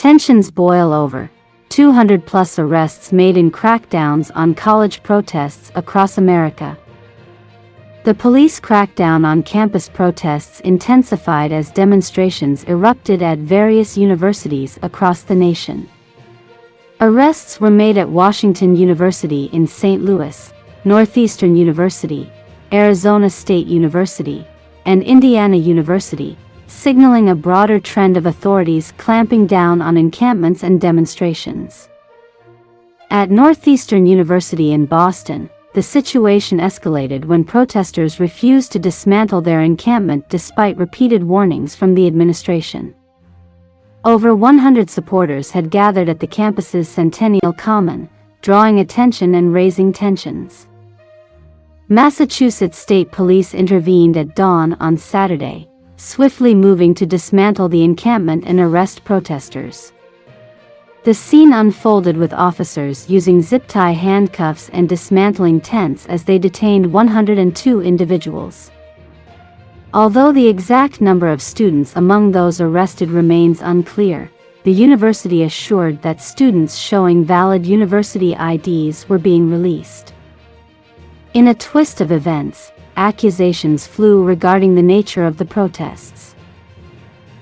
Tensions boil over 200+ arrests made in crackdowns on college protests across America. The police crackdown on campus protests intensified as demonstrations erupted at various universities across the nation. Arrests were made at Washington University in St. Louis, Northeastern University, Arizona State University, and Indiana University, signaling a broader trend of authorities clamping down on encampments and demonstrations. At Northeastern University in Boston, the situation escalated when protesters refused to dismantle their encampment despite repeated warnings from the administration. Over 100 supporters had gathered at the campus's Centennial Common, drawing attention and raising tensions. Massachusetts State Police intervened at dawn on Saturday, swiftly moving to dismantle the encampment and arrest protesters. The scene unfolded with officers using zip-tie handcuffs and dismantling tents as they detained 102 individuals. Although the exact number of students among those arrested remains unclear, the university assured that students showing valid university IDs were being released. In a twist of events, accusations flew regarding the nature of the protests.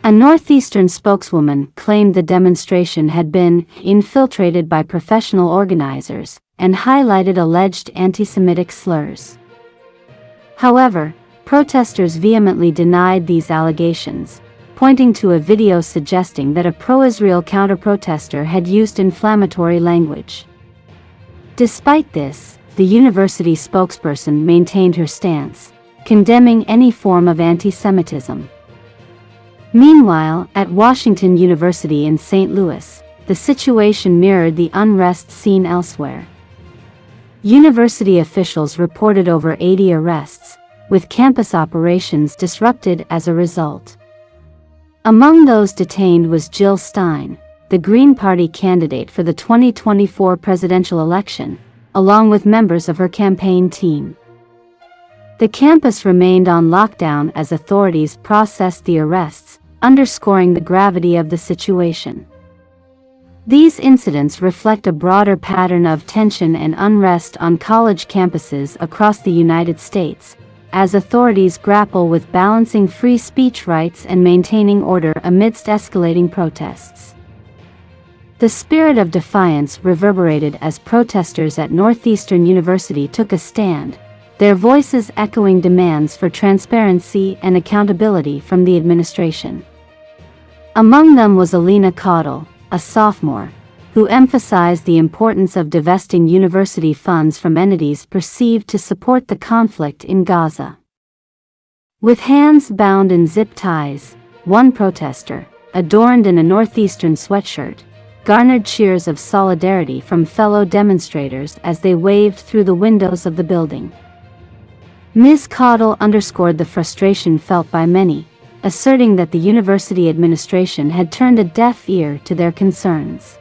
A Northeastern spokeswoman claimed the demonstration had been infiltrated by professional organizers and highlighted alleged anti-Semitic slurs. However, protesters vehemently denied these allegations, pointing to a video suggesting that a pro-Israel counter-protester had used inflammatory language. Despite this, the university spokesperson maintained her stance, condemning any form of anti-Semitism. Meanwhile, at Washington University in St. Louis, the situation mirrored the unrest seen elsewhere. University officials reported over 80 arrests, with campus operations disrupted as a result. Among those detained was Jill Stein, the Green Party candidate for the 2024 presidential election, along with members of her campaign team. The campus remained on lockdown as authorities processed the arrests, underscoring the gravity of the situation. These incidents reflect a broader pattern of tension and unrest on college campuses across the United States, as authorities grapple with balancing free speech rights and maintaining order amidst escalating protests. The spirit of defiance reverberated as protesters at Northeastern University took a stand, their voices echoing demands for transparency and accountability from the administration. Among them was Alina Caudle, a sophomore, who emphasized the importance of divesting university funds from entities perceived to support the conflict in Gaza. With hands bound in zip ties, one protester, adorned in a Northeastern sweatshirt, garnered cheers of solidarity from fellow demonstrators as they waved through the windows of the building. Ms. Caudle underscored the frustration felt by many, asserting that the university administration had turned a deaf ear to their concerns.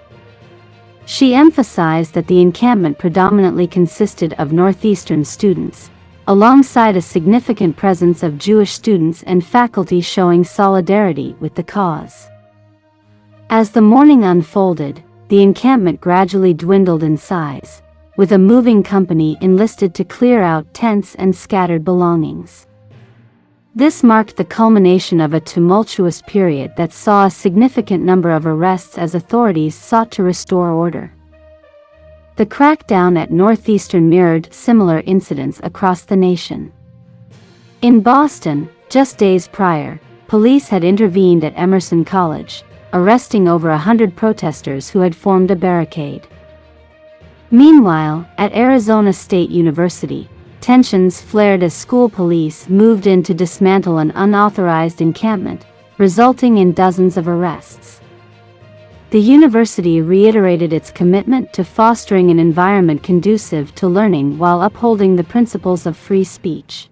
She emphasized that the encampment predominantly consisted of Northeastern students, alongside a significant presence of Jewish students and faculty showing solidarity with the cause. As the morning unfolded, the encampment gradually dwindled in size, with a moving company enlisted to clear out tents and scattered belongings. This marked the culmination of a tumultuous period that saw a significant number of arrests as authorities sought to restore order. The crackdown at Northeastern mirrored similar incidents across the nation. In Boston, just days prior, police had intervened at Emerson College, arresting over 100 protesters who had formed a barricade. Meanwhile, at Arizona State University, tensions flared as school police moved in to dismantle an unauthorized encampment, resulting in dozens of arrests. The university reiterated its commitment to fostering an environment conducive to learning while upholding the principles of free speech.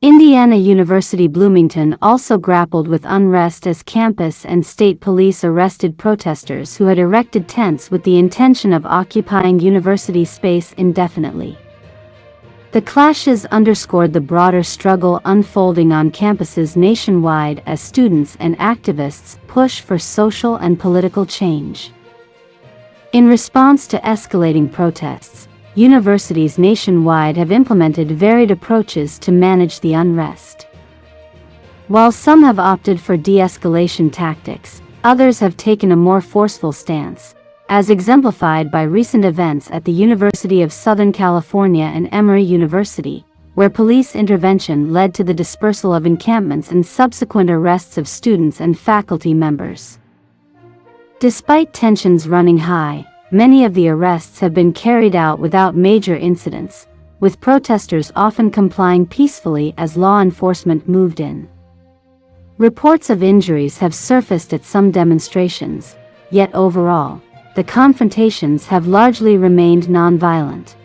Indiana University Bloomington also grappled with unrest as campus and state police arrested protesters who had erected tents with the intention of occupying university space indefinitely. The clashes underscored the broader struggle unfolding on campuses nationwide as students and activists push for social and political change. In response to escalating protests, universities nationwide have implemented varied approaches to manage the unrest. While some have opted for de-escalation tactics, others have taken a more forceful stance, as exemplified by recent events at the University of Southern California and Emory University, where police intervention led to the dispersal of encampments and subsequent arrests of students and faculty members. Despite tensions running high, many of the arrests have been carried out without major incidents, with protesters often complying peacefully as law enforcement moved in. Reports of injuries have surfaced at some demonstrations, yet overall, the confrontations have largely remained nonviolent.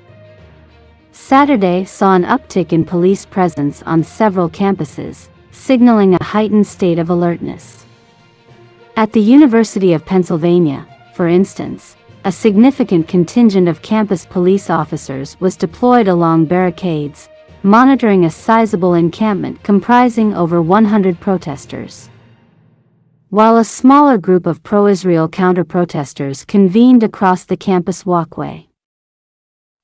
Saturday saw an uptick in police presence on several campuses, signaling a heightened state of alertness. At the University of Pennsylvania, for instance, a significant contingent of campus police officers was deployed along barricades, monitoring a sizable encampment comprising over 100 protesters. While a smaller group of pro-Israel counter-protesters convened across the campus walkway.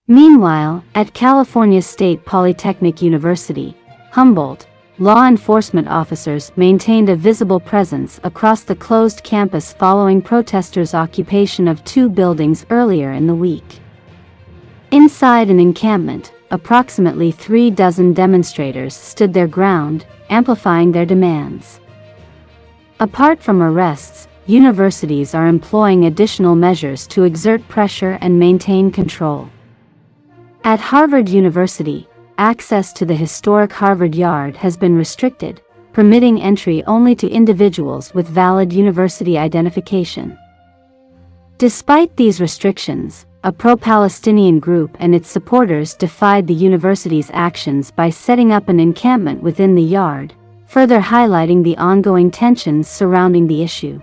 Meanwhile, at California State Polytechnic University, Humboldt, law enforcement officers maintained a visible presence across the closed campus following protesters' occupation of 2 buildings earlier in the week. Inside an encampment, approximately 36 demonstrators stood their ground, amplifying their demands. Apart from arrests, universities are employing additional measures to exert pressure and maintain control. At Harvard University, access to the historic Harvard Yard has been restricted, permitting entry only to individuals with valid university identification. Despite these restrictions, a pro-Palestinian group and its supporters defied the university's actions by setting up an encampment within the yard, further highlighting the ongoing tensions surrounding the issue.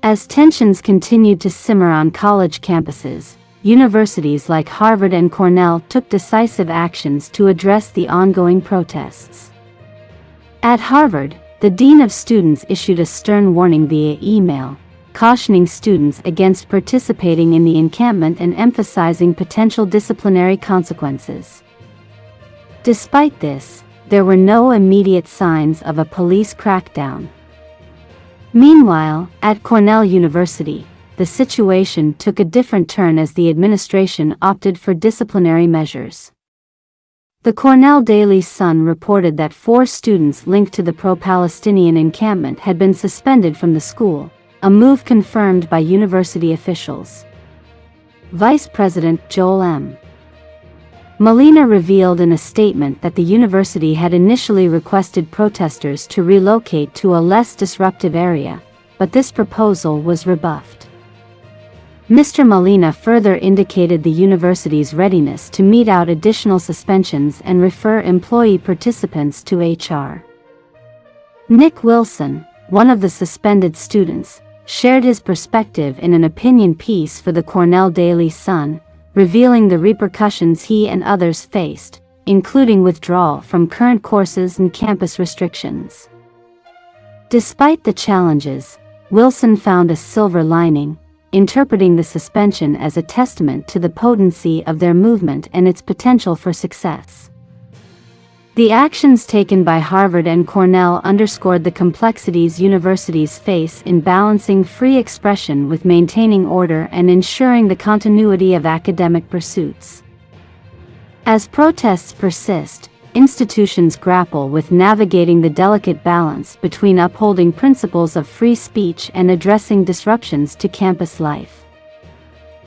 As tensions continued to simmer on college campuses, universities like Harvard and Cornell took decisive actions to address the ongoing protests. At Harvard, the Dean of Students issued a stern warning via email, cautioning students against participating in the encampment and emphasizing potential disciplinary consequences. Despite this, there were no immediate signs of a police crackdown. Meanwhile, at Cornell University, the situation took a different turn as the administration opted for disciplinary measures. The Cornell Daily Sun reported that 4 students linked to the pro-Palestinian encampment had been suspended from the school, a move confirmed by university officials. Vice President Joel M. Molina revealed in a statement that the university had initially requested protesters to relocate to a less disruptive area, but this proposal was rebuffed. Mr. Molina further indicated the university's readiness to mete out additional suspensions and refer employee participants to HR. Nick Wilson, one of the suspended students, shared his perspective in an opinion piece for the Cornell Daily Sun, revealing the repercussions he and others faced, including withdrawal from current courses and campus restrictions. Despite the challenges, Wilson found a silver lining, interpreting the suspension as a testament to the potency of their movement and its potential for success. The actions taken by Harvard and Cornell underscored the complexities universities face in balancing free expression with maintaining order and ensuring the continuity of academic pursuits. As protests persist, institutions grapple with navigating the delicate balance between upholding principles of free speech and addressing disruptions to campus life.